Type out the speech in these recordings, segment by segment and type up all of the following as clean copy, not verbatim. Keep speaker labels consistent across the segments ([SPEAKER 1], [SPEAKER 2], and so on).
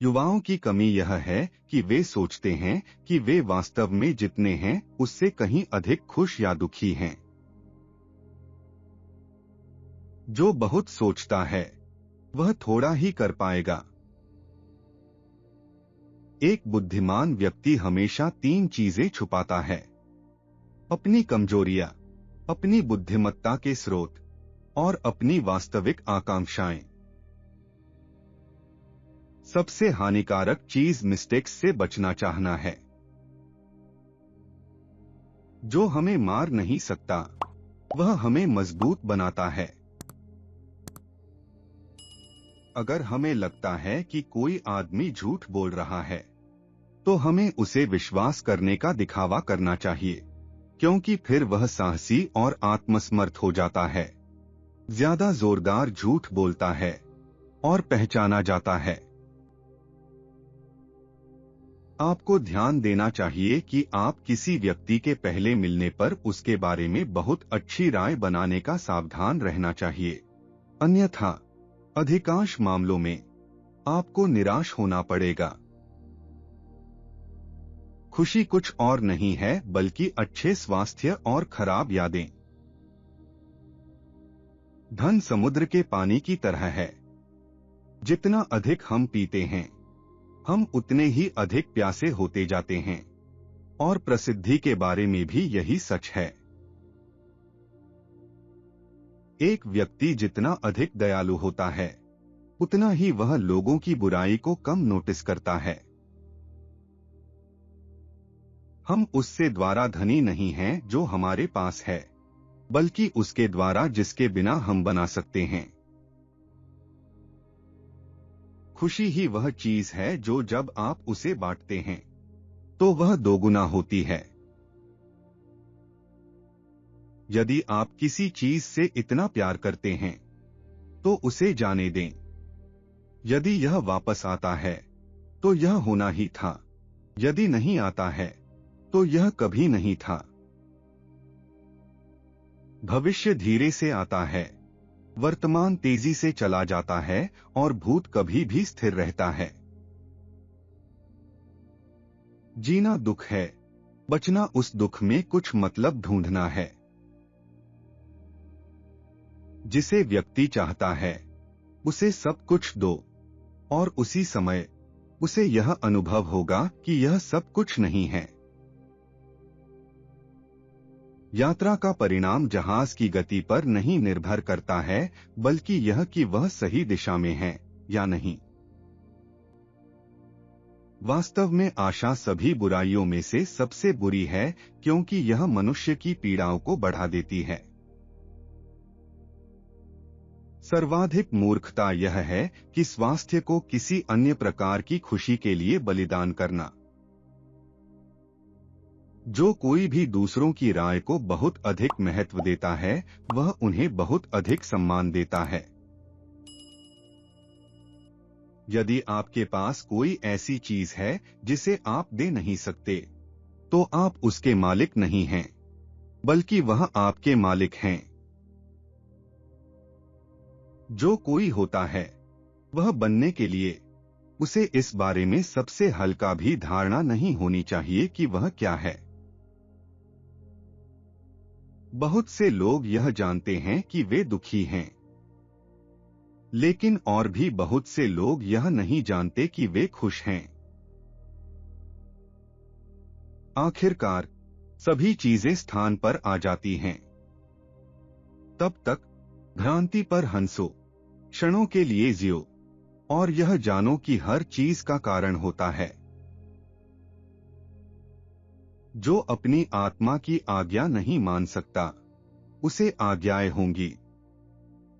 [SPEAKER 1] युवाओं की कमी यह है कि वे सोचते हैं कि वे वास्तव में जितने हैं उससे कहीं अधिक खुश या दुखी हैं। जो बहुत सोचता है वह थोड़ा ही कर पाएगा। एक बुद्धिमान व्यक्ति हमेशा 3 चीजें छुपाता है: अपनी कमजोरियां, अपनी बुद्धिमत्ता के स्रोत और अपनी वास्तविक आकांक्षाएं। सबसे हानिकारक चीज मिस्टेक्स से बचना चाहना है। जो हमें मार नहीं सकता वह हमें मजबूत बनाता है। अगर हमें लगता है कि कोई आदमी झूठ बोल रहा है तो हमें उसे विश्वास करने का दिखावा करना चाहिए, क्योंकि फिर वह साहसी और आत्मसमर्थ हो जाता है। ज्यादा जोरदार झूठ बोलता है और पहचाना जाता है। आपको ध्यान देना चाहिए कि आप किसी व्यक्ति के पहले मिलने पर उसके बारे में बहुत अच्छी राय बनाने का सावधान रहना चाहिए, अन्यथा अधिकांश मामलों में आपको निराश होना पड़ेगा। खुशी कुछ और नहीं है बल्कि अच्छे स्वास्थ्य और खराब यादें। धन समुद्र के पानी की तरह है। जितना अधिक हम पीते हैं हम उतने ही अधिक प्यासे होते जाते हैं, और प्रसिद्धि के बारे में भी यही सच है। एक व्यक्ति जितना अधिक दयालु होता है उतना ही वह लोगों की बुराई को कम नोटिस करता है। हम उससे द्वारा धनी नहीं हैं जो हमारे पास है, बल्कि उसके द्वारा जिसके बिना हम बना सकते हैं। खुशी ही वह चीज है जो जब आप उसे बांटते हैं तो वह दोगुना होती है। यदि आप किसी चीज से इतना प्यार करते हैं तो उसे जाने दें। यदि यह वापस आता है तो यह होना ही था, यदि नहीं आता है तो यह कभी नहीं था। भविष्य धीरे से आता है, वर्तमान तेजी से चला जाता है और भूत कभी भी स्थिर रहता है। जीना दुख है, बचना उस दुख में कुछ मतलब ढूंढना है। जिसे व्यक्ति चाहता है उसे सब कुछ दो, और उसी समय उसे यह अनुभव होगा कि यह सब कुछ नहीं है। यात्रा का परिणाम जहाज की गति पर नहीं निर्भर करता है, बल्कि यह कि वह सही दिशा में है या नहीं। वास्तव में आशा सभी बुराइयों में से सबसे बुरी है, क्योंकि यह मनुष्य की पीड़ाओं को बढ़ा देती है। सर्वाधिक मूर्खता यह है कि स्वास्थ्य को किसी अन्य प्रकार की खुशी के लिए बलिदान करना। जो कोई भी दूसरों की राय को बहुत अधिक महत्व देता है वह उन्हें बहुत अधिक सम्मान देता है। यदि आपके पास कोई ऐसी चीज है जिसे आप दे नहीं सकते, तो आप उसके मालिक नहीं हैं, बल्कि वह आपके मालिक हैं। जो कोई होता है वह बनने के लिए उसे इस बारे में सबसे हल्का भी धारणा नहीं होनी चाहिए कि वह क्या है। बहुत से लोग यह जानते हैं कि वे दुखी हैं, लेकिन और भी बहुत से लोग यह नहीं जानते कि वे खुश हैं। आखिरकार सभी चीजें स्थान पर आ जाती हैं। तब तक भ्रांति पर हंसो, क्षणों के लिए जियो, और यह जानो कि हर चीज का कारण होता है। जो अपनी आत्मा की आज्ञा नहीं मान सकता उसे आज्ञाएं होंगी।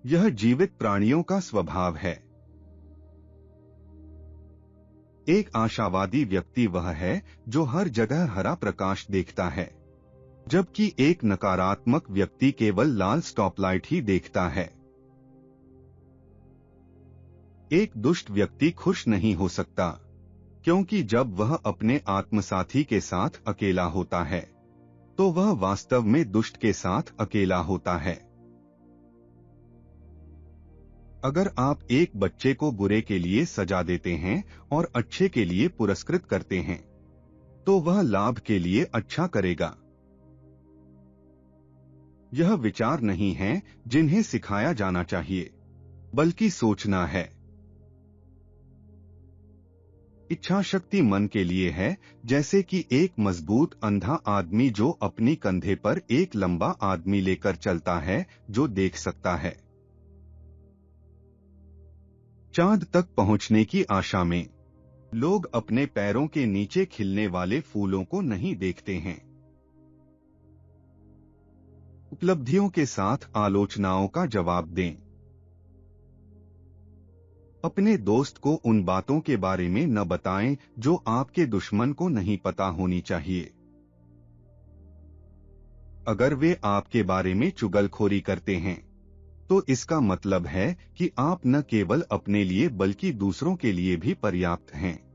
[SPEAKER 1] यह जीवित प्राणियों का स्वभाव है। एक आशावादी व्यक्ति वह है जो हर जगह हरा प्रकाश देखता है, जबकि एक नकारात्मक व्यक्ति केवल लाल स्टॉपलाइट ही देखता है। एक दुष्ट व्यक्ति खुश नहीं हो सकता, क्योंकि जब वह अपने आत्मसाथी के साथ अकेला होता है तो वह वास्तव में दुष्ट के साथ अकेला होता है। अगर आप एक बच्चे को बुरे के लिए सजा देते हैं और अच्छे के लिए पुरस्कृत करते हैं, तो वह लाभ के लिए अच्छा करेगा। यह विचार नहीं है जिन्हें सिखाया जाना चाहिए, बल्कि सोचना है। इच्छा शक्ति मन के लिए है, जैसे कि एक मजबूत अंधा आदमी जो अपनी कंधे पर एक लंबा आदमी लेकर चलता है जो देख सकता है। चांद तक पहुंचने की आशा में लोग अपने पैरों के नीचे खिलने वाले फूलों को नहीं देखते हैं। उपलब्धियों के साथ आलोचनाओं का जवाब दें। अपने दोस्त को उन बातों के बारे में न बताएं जो आपके दुश्मन को नहीं पता होनी चाहिए। अगर वे आपके बारे में चुगलखोरी करते हैं, तो इसका मतलब है कि आप न केवल अपने लिए बल्कि दूसरों के लिए भी पर्याप्त हैं।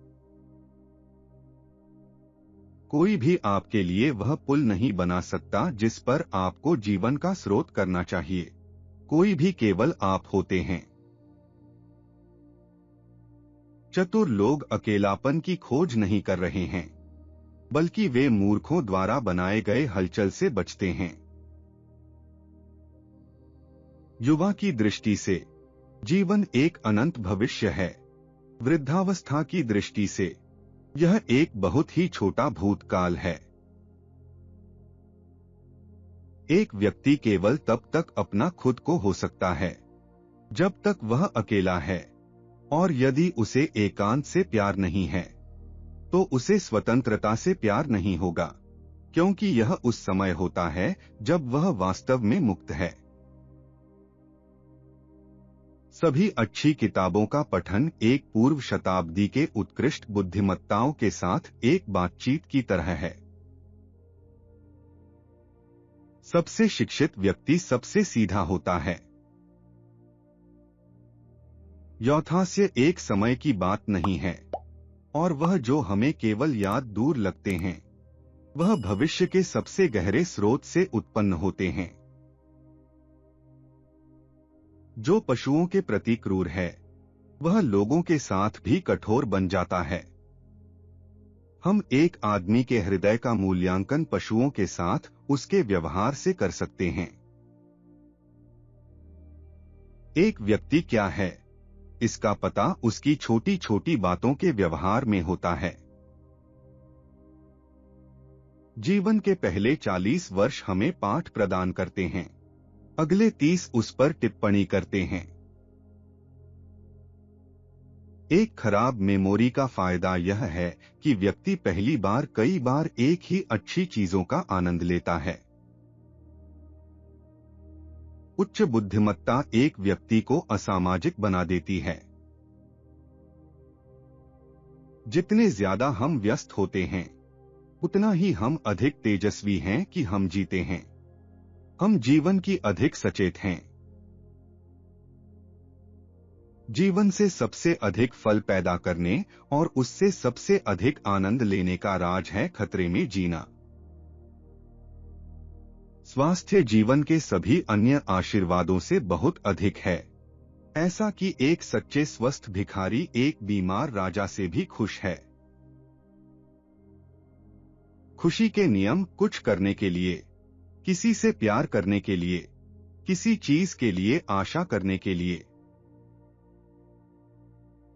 [SPEAKER 1] कोई भी आपके लिए वह पुल नहीं बना सकता जिस पर आपको जीवन का स्रोत करना चाहिए। कोई भी केवल आप होते हैं। चतुर लोग अकेलापन की खोज नहीं कर रहे हैं, बल्कि वे मूर्खों द्वारा बनाए गए हलचल से बचते हैं। युवा की दृष्टि से जीवन एक अनंत भविष्य है। वृद्धावस्था की दृष्टि से यह एक बहुत ही छोटा भूतकाल है। एक व्यक्ति केवल तब तक अपना खुद को हो सकता है जब तक वह अकेला है, और यदि उसे एकांत से प्यार नहीं है, तो उसे स्वतंत्रता से प्यार नहीं होगा, क्योंकि यह उस समय होता है जब वह वास्तव में मुक्त है। सभी अच्छी किताबों का पठन एक पूर्व शताब्दी के उत्कृष्ट बुद्धिमत्ताओं के साथ एक बातचीत की तरह है। सबसे शिक्षित व्यक्ति सबसे सीधा होता है। यौथास्य एक समय की बात नहीं है, और वह जो हमें केवल याद दूर लगते हैं, वह भविष्य के सबसे गहरे स्रोत से उत्पन्न होते हैं। जो पशुओं के प्रति क्रूर है, वह लोगों के साथ भी कठोर बन जाता है। हम एक आदमी के हृदय का मूल्यांकन पशुओं के साथ उसके व्यवहार से कर सकते हैं। एक व्यक्ति क्या है, इसका पता उसकी छोटी छोटी बातों के व्यवहार में होता है। जीवन के पहले 40 वर्ष हमें पाठ प्रदान करते हैं, अगले 30 उस पर टिप्पणी करते हैं। एक खराब मेमोरी का फायदा यह है कि व्यक्ति पहली बार कई बार एक ही अच्छी चीजों का आनंद लेता है। उच्च बुद्धिमत्ता एक व्यक्ति को असामाजिक बना देती है। जितने ज्यादा हम व्यस्त होते हैं, उतना ही हम अधिक तेजस्वी हैं कि हम जीते हैं। हम जीवन की अधिक सचेत हैं। जीवन से सबसे अधिक फल पैदा करने और उससे सबसे अधिक आनंद लेने का राज है खतरे में जीना। स्वास्थ्य जीवन के सभी अन्य आशीर्वादों से बहुत अधिक है। ऐसा कि एक सच्चे स्वस्थ भिखारी एक बीमार राजा से भी खुश है। खुशी के नियम कुछ करने के लिए, किसी से प्यार करने के लिए, किसी चीज के लिए आशा करने के लिए।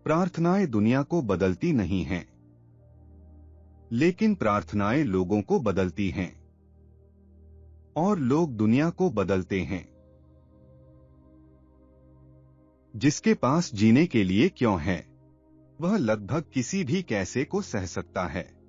[SPEAKER 1] प्रार्थनाएं दुनिया को बदलती नहीं हैं, लेकिन प्रार्थनाएं लोगों को बदलती हैं, और लोग दुनिया को बदलते हैं। जिसके पास जीने के लिए क्यों है, वह लगभग किसी भी कैसे को सह सकता है।